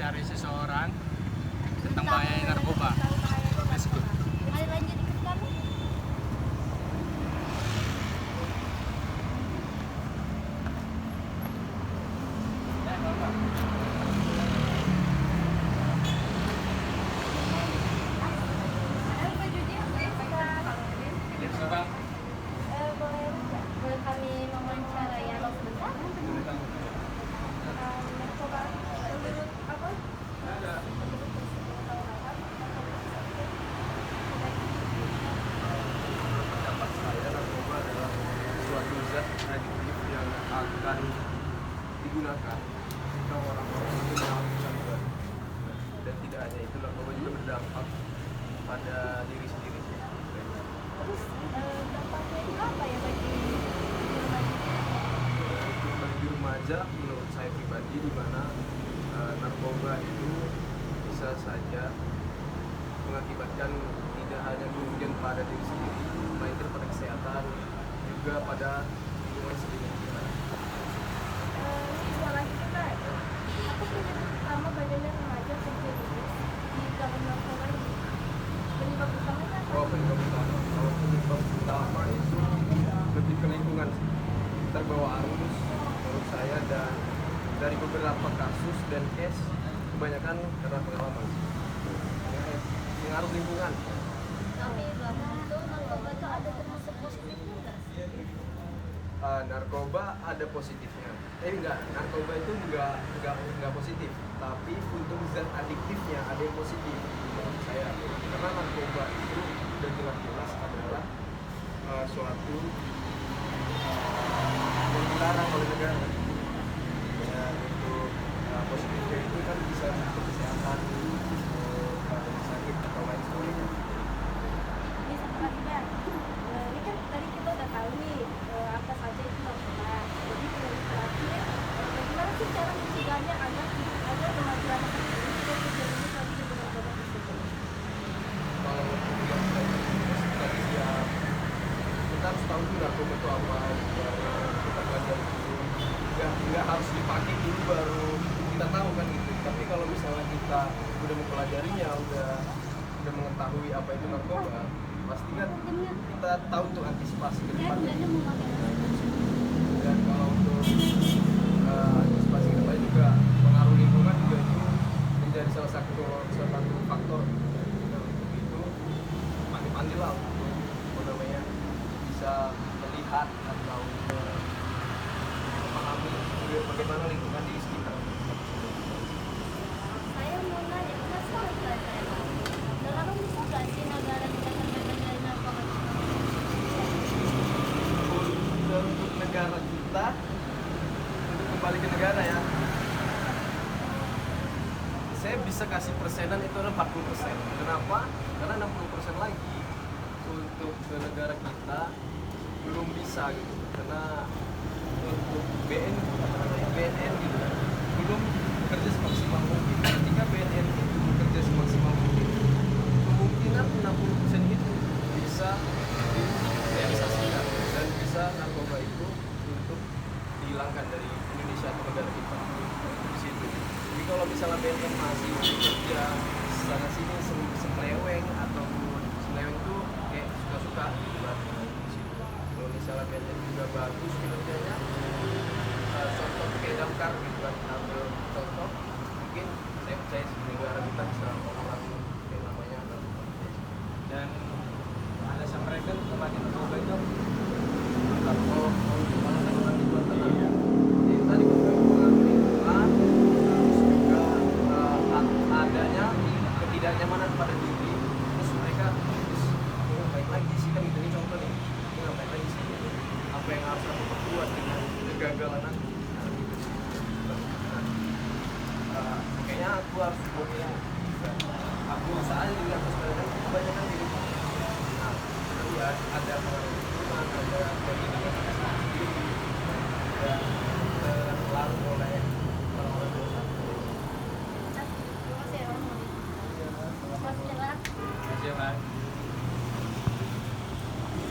mencari seseorang tentang bahaya narkoba. Let's go. Mari lanjut ikut kami. Boleh kami mewawancarai Alo sebentar? Narkoba menurut apa? Pendapat saya, narkoba adalah suatu zat adiktif yang akan digunakan jika orang-orang itu melakukan baru. Dan tidak hanya itu, narkoba juga berdampak pada diri sendiri. Terus dampaknya itu apa ya bagi Untuk bagi remaja, menurut saya pribadi, di mana narkoba itu bisa saja mengakibatkan tidak hanya kerugian pada diri sendiri, melainkan pada kesehatan, juga pada lingkungan sekitar kita. soal lagi kita apa penyebab utama banyaknya remaja terjerumus di dalam narkoba ini? Penyebab utamanya apa? Oh, penyebab utama. Kalau penyebab utama itu lebih ke lingkungan sih. Terbawa arus menurut saya, dan dari beberapa kasus dan case kebanyakan karena pengalaman. Pengaruh lingkungan. Tapi berapa itu narkoba itu ada termasuk positifnya nggak? Narkoba ada positifnya. Enggak, narkoba itu enggak positif. Tapi untuk zat adiktifnya ada yang positif menurut saya. Karena narkoba itu sudah jelas-jelas adalah suatu yang dilarang oleh negara. Dan untuk positifnya itu kan bisa untuk kesehatan, sakit atau lain sebagainya. Ini satu lagi kan, ini kan tadi kita udah tahu nih apa saja itu narkoba. Jadi kalau terakhir, bagaimana sih cara mencegahnya agar remaja anak kecil tidak terjerumus lagi dengan narkoba tersebut? Kalau kita tadi ya, kita harus tahu dulu narkoba itu apa, kita belajar dulu. Nggak harus dipakai dulu baru kita tahu kan gitu. Tapi kalau misalnya kita udah mempelajarinya, udah mengetahui apa itu narkoba, pasti kan kita tahu tuh antisipasi ke depan. Dan kalau untuk antisipasi ke depan juga, pengaruh lingkungan juga itu menjadi salah satu faktor. Dan untuk itu pandai-pandai lah untuk apa namanya, bisa melihat atau memahami bagaimana lingkungan di sekitar. Saya mau nanya, penasaran saya. Sekarang bisa nggak sih negara kita terbebas dari narkoba? Untuk negara kita, untuk kembali ke negara ya, saya bisa kasih persenan itu adalah 40%. Kenapa? Karena 60% lagi untuk ke negara kita belum bisa gitu. Karena untuk BNN gitu kan, belum bekerja semaksimal mungkin. Ketika BNN itu bekerja semaksimal mungkin, kemungkinan 60% itu bisa direalisasikan dan bisa narkoba itu untuk dihilangkan dari Indonesia atau negara kita di situ. Jadi kalau misalnya BNN masih bekerja sana sini semleweng, ataupun semleweng itu kayak suka-suka gitu kan di situ. Kalau misalnya BNN juga bagus kinerjanya, contoh kayak Damkar gitu kan, ambil contoh, mungkin saya percaya sih negara kita bisa mengurangi yang namanya narkoba. Dan alasan mereka untuk pakai narkoba itu Kalau alasan orang dibuat tadi, tadi pengaruh lingkungan, terus juga adanya ketidaknyamanan pada diri, terus mereka terus ngapain lagi sih kan gitu. Ini contoh nih, ini ngapain lagi sih, apa yang harus aku perbuat dengan kegagalan aku. Nah, gitu sih. Kayaknya aku harus buat yang aku soalnya juga harus belajar kebanyakan diri. Nah, nanti ada pengaruh lingkungan, ada pendidikan sendiri, dan terpengaruh oleh